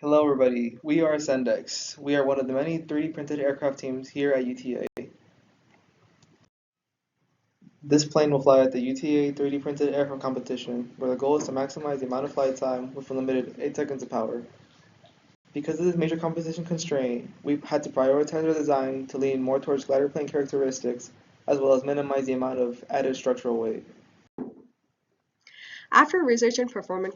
Hello everybody, we are Sendex. We are one of the many 3D printed aircraft teams here at UTA. This plane will fly at the UTA 3D printed aircraft competition, where the goal is to maximize the amount of flight time with a limited 8 seconds of power. Because of this major competition constraint, we had to prioritize our design to lean more towards glider plane characteristics, as well as minimize the amount of added structural weight. After research and performance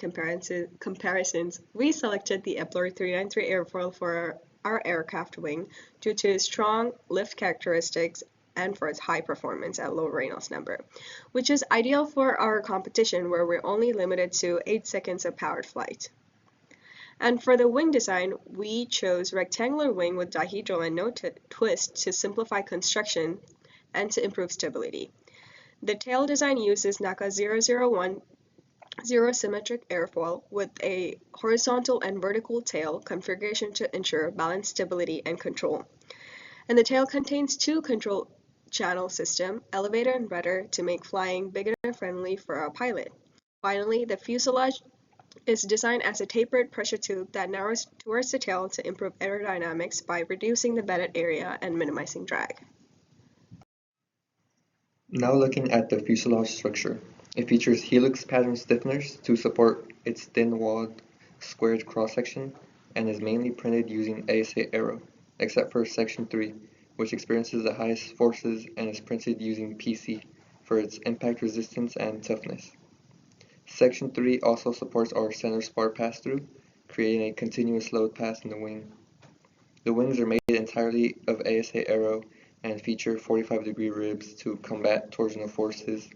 comparisons, we selected the Epler 393 airfoil for our aircraft wing due to its strong lift characteristics and for its high performance at low Reynolds number, which is ideal for our competition where we're only limited to 8 seconds of powered flight. And for the wing design, we chose rectangular wing with dihedral and no twist to simplify construction and to improve stability. The tail design uses NACA 001 zero symmetric airfoil with a horizontal and vertical tail configuration to ensure balanced stability and control. And the tail contains two control channel system, elevator and rudder, to make flying beginner friendly for our pilot. Finally, the fuselage is designed as a tapered pressure tube that narrows towards the tail to improve aerodynamics by reducing the bedded area and minimizing drag. Now looking at the fuselage structure. It features helix pattern stiffeners to support its thin-walled squared cross-section and is mainly printed using ASA Aero, except for section 3, which experiences the highest forces and is printed using PC for its impact resistance and toughness. Section 3 also supports our center spar pass-through, creating a continuous load pass in the wing. The wings are made entirely of ASA Aero and feature 45-degree ribs to combat torsional forces,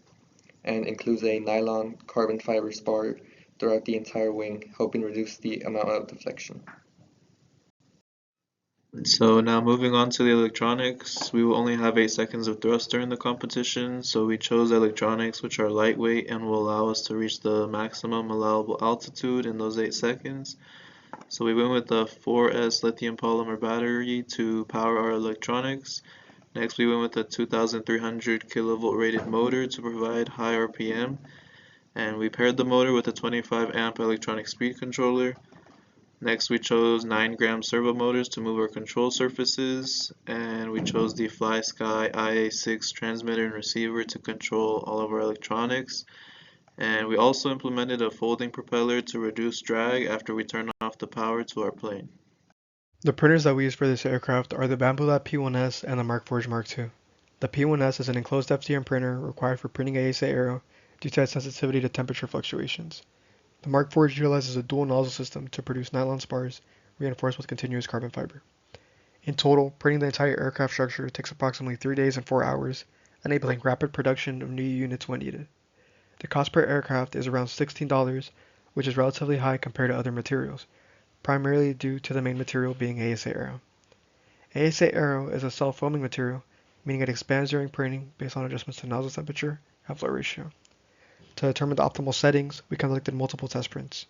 and includes a nylon carbon fiber spar throughout the entire wing, helping reduce the amount of deflection. So now moving on to the electronics, we will only have 8 seconds of thrust during the competition, so we chose electronics which are lightweight and will allow us to reach the maximum allowable altitude in those 8 seconds. So we went with the 4S lithium polymer battery to power our electronics. Next we went with a 2300 kilovolt rated motor to provide high RPM, and we paired the motor with a 25 amp electronic speed controller. Next we chose 9-gram servo motors to move our control surfaces, and we chose the FlySky IA6 transmitter and receiver to control all of our electronics. And we also implemented a folding propeller to reduce drag after we turn off the power to our plane. The printers that we use for this aircraft are the Bambu Lab P1S and the Markforged Mark II. The P1S is an enclosed FDM printer required for printing ASA Aero due to its sensitivity to temperature fluctuations. The Markforged utilizes a dual nozzle system to produce nylon spars reinforced with continuous carbon fiber. In total, printing the entire aircraft structure takes approximately 3 days and 4 hours, enabling rapid production of new units when needed. The cost per aircraft is around $16, which is relatively high compared to other materials, primarily due to the main material being ASA Aero. ASA Aero is a self-foaming material, meaning it expands during printing based on adjustments to nozzle temperature and flow ratio. To determine the optimal settings, we conducted multiple test prints.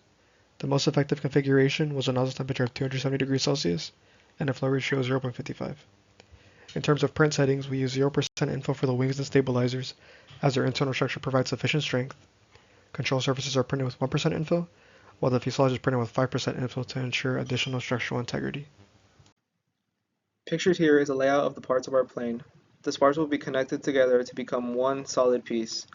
The most effective configuration was a nozzle temperature of 270 degrees Celsius and a flow ratio of 0.55. In terms of print settings, we use 0% infill for the wings and stabilizers, as their internal structure provides sufficient strength. Control surfaces are printed with 1% infill, while the fuselage is printed with 5% infill to ensure additional structural integrity. Pictured here is a layout of the parts of our plane. The spars will be connected together to become one solid piece.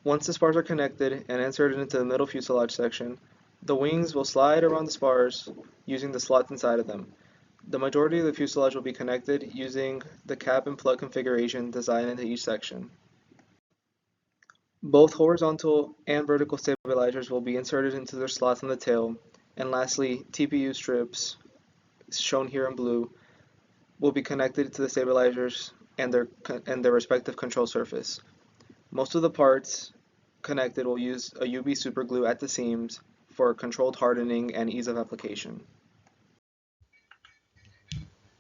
Once the spars are connected and inserted into the middle fuselage section, the wings will slide around the spars using the slots inside of them. The majority of the fuselage will be connected using the cap and plug configuration designed into each section. Both horizontal and vertical stabilizers will be inserted into their slots on the tail, and lastly, TPU strips, shown here in blue, will be connected to the stabilizers and their respective control surface. Most of the parts connected will use a UV superglue at the seams for controlled hardening and ease of application.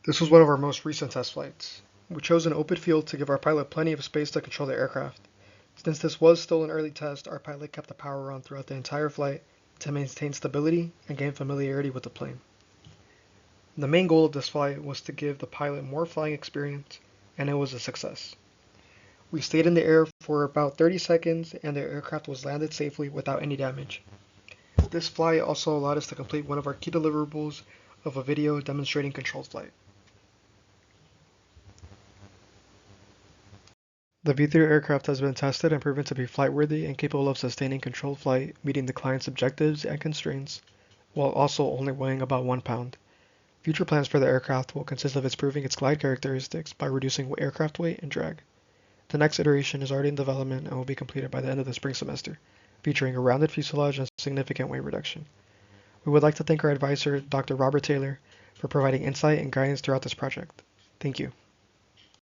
This was one of our most recent test flights. We chose an open field to give our pilot plenty of space to control the aircraft. Since this was still an early test, our pilot kept the power on throughout the entire flight to maintain stability and gain familiarity with the plane. The main goal of this flight was to give the pilot more flying experience, and it was a success. We stayed in the air for about 30 seconds and the aircraft was landed safely without any damage. This flight also allowed us to complete one of our key deliverables of a video demonstrating controlled flight. The V-3 aircraft has been tested and proven to be flight-worthy and capable of sustaining controlled flight, meeting the client's objectives and constraints, while also only weighing about 1 pound. Future plans for the aircraft will consist of improving its glide characteristics by reducing aircraft weight and drag. The next iteration is already in development and will be completed by the end of the spring semester, featuring a rounded fuselage and significant weight reduction. We would like to thank our advisor, Dr. Robert Taylor, for providing insight and guidance throughout this project. Thank you.